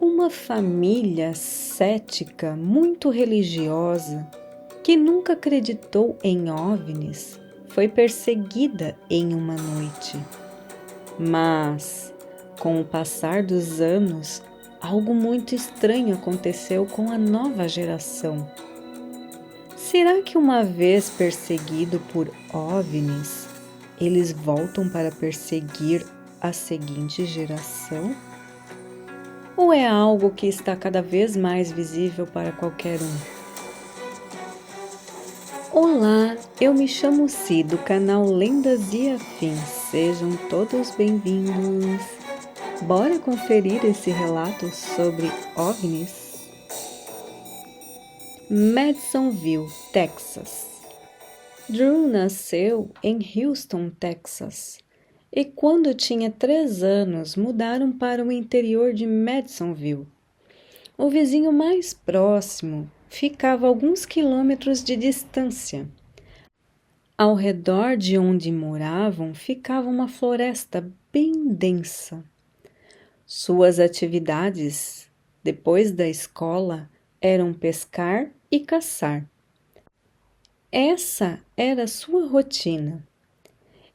Uma família cética, muito religiosa, que nunca acreditou em OVNIs, foi perseguida em uma noite. Mas, com o passar dos anos, algo muito estranho aconteceu com a nova geração. Será que uma vez perseguido por OVNIs, eles voltam para perseguir a seguinte geração? Ou é algo que está cada vez mais visível para qualquer um? Olá, eu me chamo Si, do canal Lendas e Afins. Sejam todos bem-vindos. Bora conferir esse relato sobre OVNIs? Madisonville, Texas. Drew nasceu em Houston, Texas, e quando tinha 3 anos mudaram para o interior de Madisonville. O vizinho mais próximo ficava a alguns quilômetros de distância. Ao redor de onde moravam ficava uma floresta bem densa. Suas atividades, depois da escola, eram pescar e caçar. Essa era sua rotina.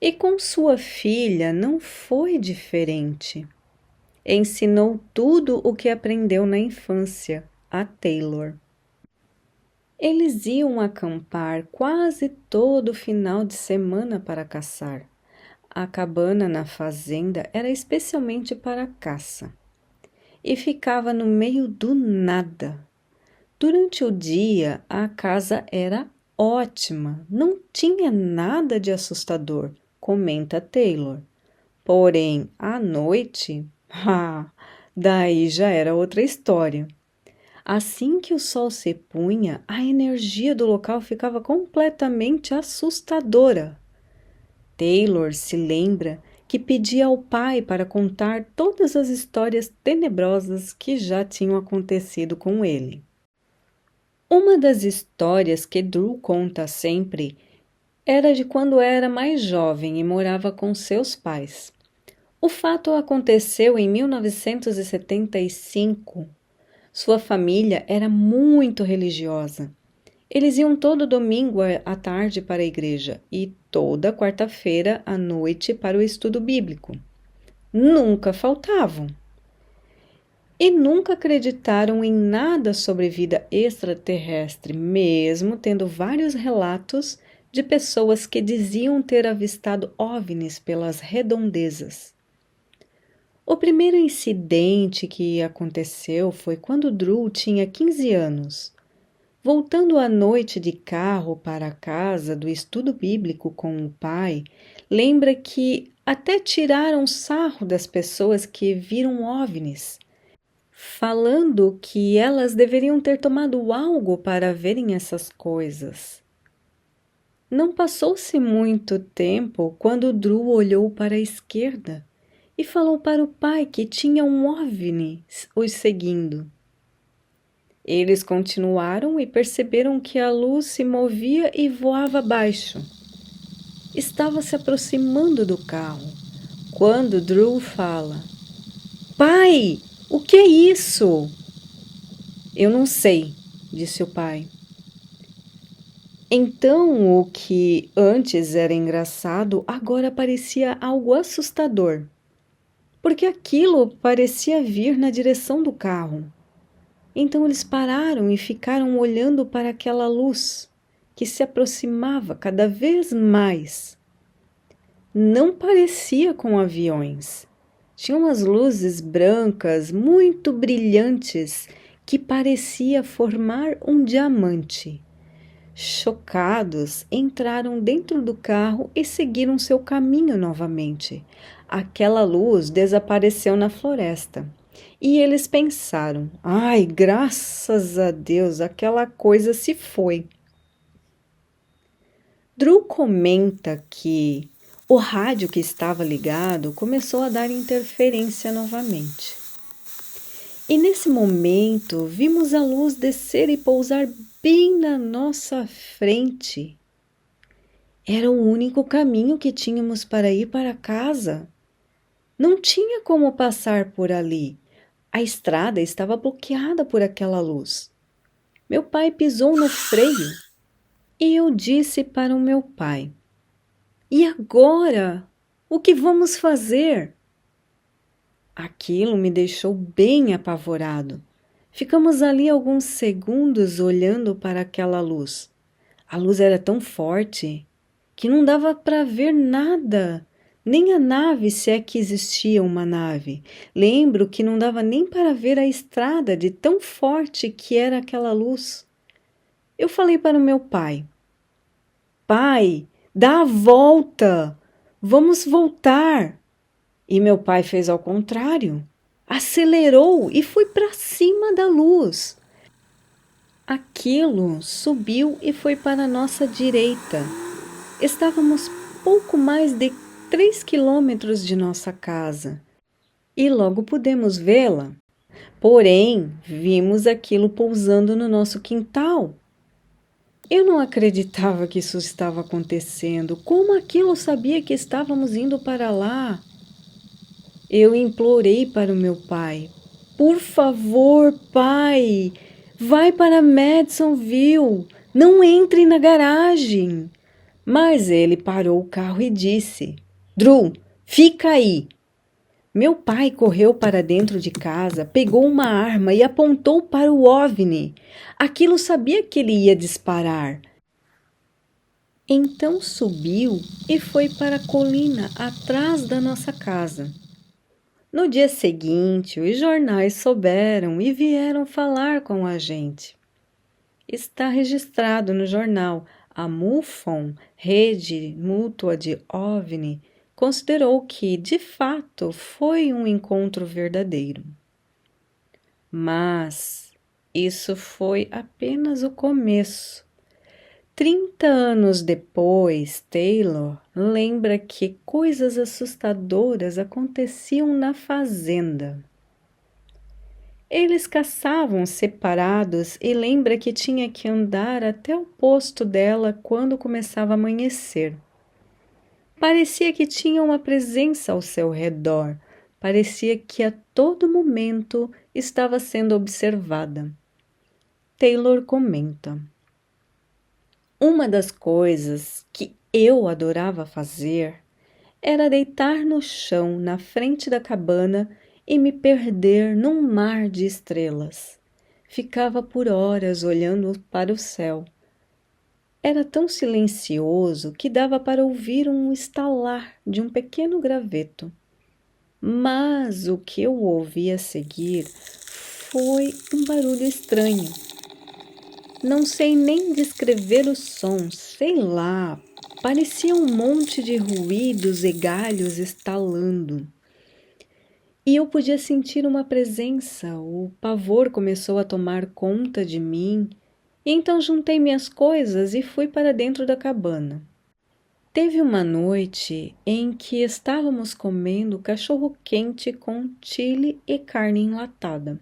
E com sua filha não foi diferente. Ensinou tudo o que aprendeu na infância a Taylor. Eles iam acampar quase todo final de semana para caçar. A cabana na fazenda era especialmente para caça e ficava no meio do nada. Durante o dia, a casa era ótima, não tinha nada de assustador, comenta Taylor. Porém, à noite, daí já era outra história. Assim que o sol se punha, a energia do local ficava completamente assustadora. Taylor se lembra que pedia ao pai para contar todas as histórias tenebrosas que já tinham acontecido com ele. Uma das histórias que Drew conta sempre era de quando era mais jovem e morava com seus pais. O fato aconteceu em 1975. Sua família era muito religiosa. Eles iam todo domingo à tarde para a igreja e toda quarta-feira à noite para o estudo bíblico. Nunca faltavam. E nunca acreditaram em nada sobre vida extraterrestre, mesmo tendo vários relatos de pessoas que diziam ter avistado OVNIs pelas redondezas. O primeiro incidente que aconteceu foi quando Drew tinha 15 anos. Voltando à noite de carro para a casa do estudo bíblico com o pai, lembra que até tiraram sarro das pessoas que viram OVNIs, falando que elas deveriam ter tomado algo para verem essas coisas. Não passou-se muito tempo quando Drew olhou para a esquerda e falou para o pai que tinha um OVNI os seguindo. Eles continuaram e perceberam que a luz se movia e voava abaixo. Estava se aproximando do carro, quando Drew fala: "Pai, o que é isso?" "Eu não sei", disse o pai. Então, o que antes era engraçado, agora parecia algo assustador, porque aquilo parecia vir na direção do carro. Então eles pararam e ficaram olhando para aquela luz que se aproximava cada vez mais. Não parecia com aviões. Tinha umas luzes brancas muito brilhantes que parecia formar um diamante. Chocados, entraram dentro do carro e seguiram seu caminho novamente. Aquela luz desapareceu na floresta. E eles pensaram: "Ai, graças a Deus, aquela coisa se foi." Drew comenta que o rádio que estava ligado começou a dar interferência novamente. E nesse momento vimos a luz descer e pousar bem na nossa frente. Era o único caminho que tínhamos para ir para casa. Não tinha como passar por ali. A estrada estava bloqueada por aquela luz. Meu pai pisou no freio e eu disse para o meu pai: "E agora? O que vamos fazer?" Aquilo me deixou bem apavorado. Ficamos ali alguns segundos olhando para aquela luz. A luz era tão forte que não dava para ver nada, nem a nave, se é que existia uma nave. Lembro que não dava nem para ver a estrada de tão forte que era aquela luz. Eu falei para o meu pai: "Pai, dá a volta! Vamos voltar!" E meu pai fez ao contrário. Acelerou e foi para cima da luz. Aquilo subiu e foi para a nossa direita. Estávamos pouco mais de 3 quilômetros de nossa casa e logo pudemos vê-la. Porém, vimos aquilo pousando no nosso quintal. Eu não acreditava que isso estava acontecendo. Como aquilo sabia que estávamos indo para lá? Eu implorei para o meu pai: "Por favor, pai, vai para Madisonville, não entre na garagem." Mas ele parou o carro e disse: "Drew, fica aí." Meu pai correu para dentro de casa, pegou uma arma e apontou para o OVNI. Aquilo sabia que ele ia disparar. Então subiu e foi para a colina atrás da nossa casa. No dia seguinte, os jornais souberam e vieram falar com a gente. Está registrado no jornal. A MUFON, Rede Mútua de OVNI, considerou que, de fato, foi um encontro verdadeiro. Mas isso foi apenas o começo. 30 anos depois, Taylor lembra que coisas assustadoras aconteciam na fazenda. Eles caçavam separados e lembra que tinha que andar até o posto dela quando começava a amanhecer. Parecia que tinha uma presença ao seu redor. Parecia que a todo momento estava sendo observada. Taylor comenta: "Uma das coisas que eu adorava fazer era deitar no chão na frente da cabana e me perder num mar de estrelas. Ficava por horas olhando para o céu. Era tão silencioso que dava para ouvir um estalar de um pequeno graveto. Mas o que eu ouvi a seguir foi um barulho estranho. Não sei nem descrever o som, sei lá, parecia um monte de ruídos e galhos estalando. E eu podia sentir uma presença, o pavor começou a tomar conta de mim, e então juntei minhas coisas e fui para dentro da cabana. Teve uma noite em que estávamos comendo cachorro-quente com chile e carne enlatada,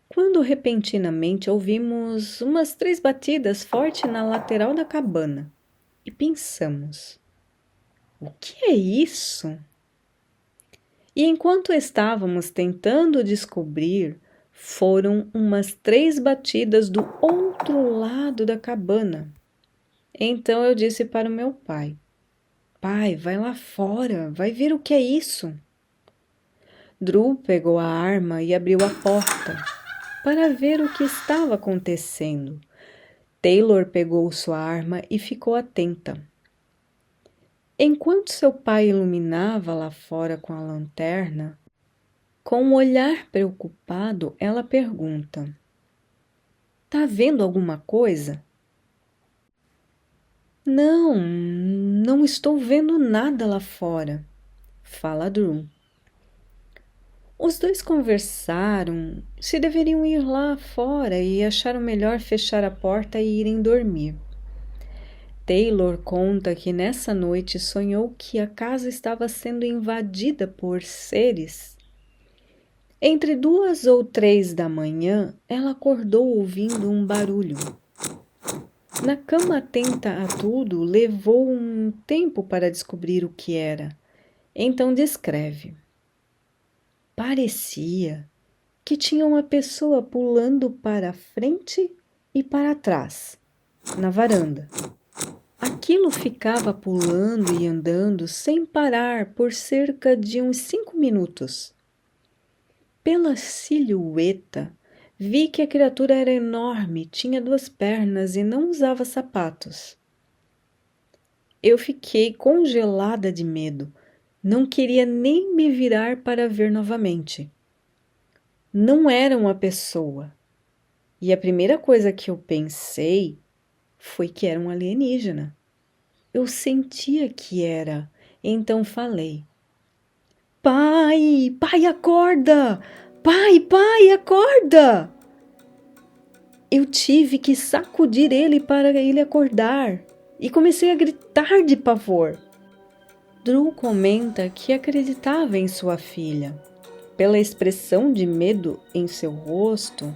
quando repentinamente ouvimos umas 3 batidas fortes na lateral da cabana e pensamos: o que é isso? E enquanto estávamos tentando descobrir, foram umas 3 batidas do outro lado da cabana. Então eu disse para o meu pai: "Pai, vai lá fora, vai ver o que é isso." Drew pegou a arma e abriu a porta para ver o que estava acontecendo. Taylor pegou sua arma e ficou atenta. Enquanto seu pai iluminava lá fora com a lanterna, com um olhar preocupado, ela pergunta: "Tá vendo alguma coisa?" "Não, não estou vendo nada lá fora", fala Drew. Os dois conversaram se deveriam ir lá fora e acharam melhor fechar a porta e irem dormir. Taylor conta que nessa noite sonhou que a casa estava sendo invadida por seres. Entre 2 ou 3 da manhã, ela acordou ouvindo um barulho. Na cama atenta a tudo, levou um tempo para descobrir o que era. Então descreve: "Parecia que tinha uma pessoa pulando para frente e para trás, na varanda. Aquilo ficava pulando e andando sem parar por cerca de uns 5 minutos. Pela silhueta, vi que a criatura era enorme, tinha 2 pernas e não usava sapatos. Eu fiquei congelada de medo. Não queria nem me virar para ver novamente. Não era uma pessoa. E a primeira coisa que eu pensei foi que era um alienígena. Eu sentia que era, então falei: Pai, pai, acorda! Pai, acorda! Eu tive que sacudir ele para ele acordar e comecei a gritar de pavor. Drew comenta que acreditava em sua filha. Pela expressão de medo em seu rosto,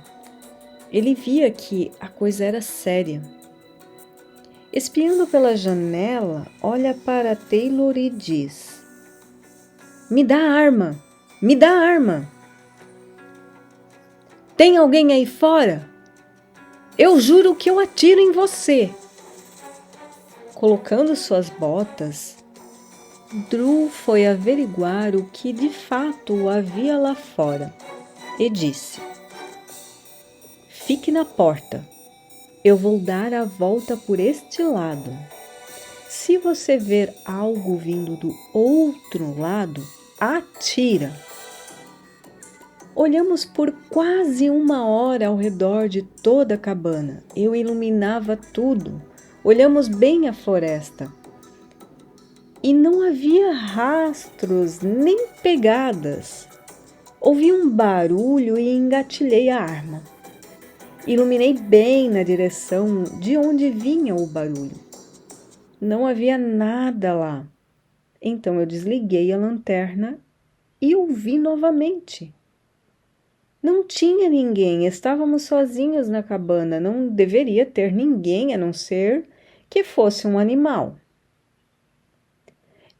ele via que a coisa era séria. Espiando pela janela, olha para Taylor e diz: Me dá a arma! Me dá a arma! Tem alguém aí fora? Eu juro que eu atiro em você! Colocando suas botas, Drew foi averiguar o que de fato havia lá fora e disse: Fique na porta. Eu vou dar a volta por este lado. Se você ver algo vindo do outro lado, atira. Olhamos por quase 1 hora ao redor de toda a cabana. Eu iluminava tudo. Olhamos bem a floresta. E não havia rastros nem pegadas. Ouvi um barulho e engatilhei a arma. Iluminei bem na direção de onde vinha o barulho. Não havia nada lá. Então eu desliguei a lanterna e ouvi novamente. Não tinha ninguém, estávamos sozinhos na cabana, não deveria ter ninguém a não ser que fosse um animal.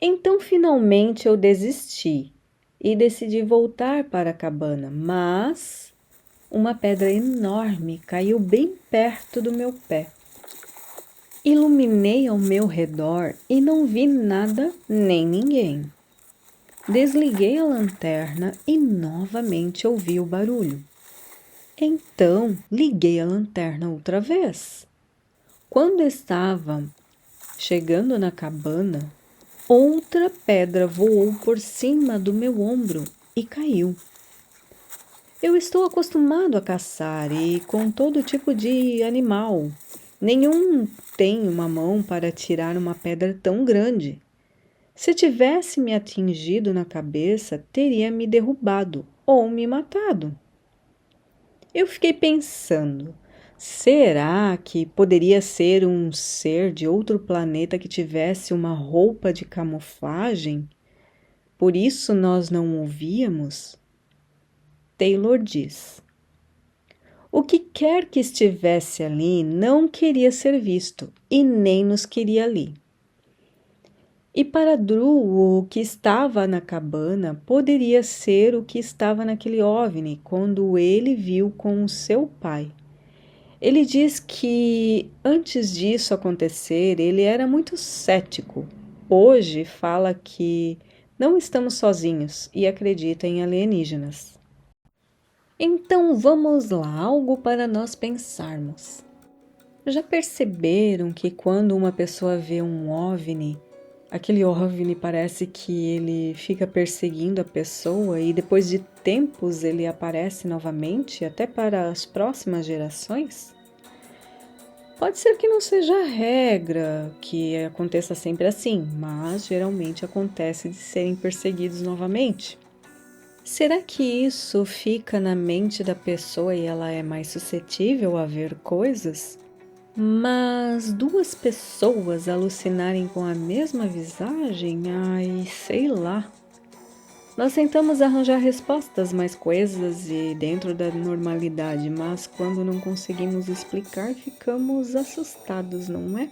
Então finalmente eu desisti e decidi voltar para a cabana, mas uma pedra enorme caiu bem perto do meu pé. Iluminei ao meu redor e não vi nada nem ninguém. Desliguei a lanterna e novamente ouvi o barulho. Então liguei a lanterna outra vez. Quando estava chegando na cabana, outra pedra voou por cima do meu ombro e caiu. Eu estou acostumado a caçar e com todo tipo de animal. Nenhum tem uma mão para tirar uma pedra tão grande. Se tivesse me atingido na cabeça, teria me derrubado ou me matado. Eu fiquei pensando, será que poderia ser um ser de outro planeta que tivesse uma roupa de camuflagem? Por isso nós não o víamos? Taylor diz: O que quer que estivesse ali não queria ser visto e nem nos queria ali. E para Drew, o que estava na cabana poderia ser o que estava naquele OVNI quando ele viu com o seu pai. Ele diz que antes disso acontecer, ele era muito cético. Hoje fala que não estamos sozinhos e acredita em alienígenas. Então vamos lá, algo para nós pensarmos. Já perceberam que quando uma pessoa vê um OVNI, aquele OVNI parece que ele fica perseguindo a pessoa e depois de tempos ele aparece novamente, até para as próximas gerações? Pode ser que não seja a regra, que aconteça sempre assim, mas geralmente acontece de serem perseguidos novamente. Será que isso fica na mente da pessoa e ela é mais suscetível a ver coisas? Mas 2 pessoas alucinarem com a mesma visagem? Ai, sei lá. Nós tentamos arranjar respostas mais coesas e dentro da normalidade, mas quando não conseguimos explicar, ficamos assustados, não é?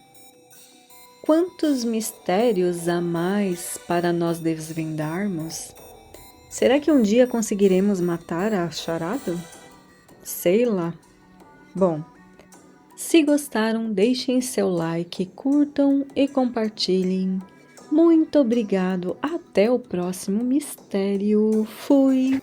Quantos mistérios há mais para nós desvendarmos? Será que um dia conseguiremos matar a charada? Sei lá. Bom, se gostaram, deixem seu like, curtam e compartilhem. Muito obrigado. Até o próximo mistério. Fui!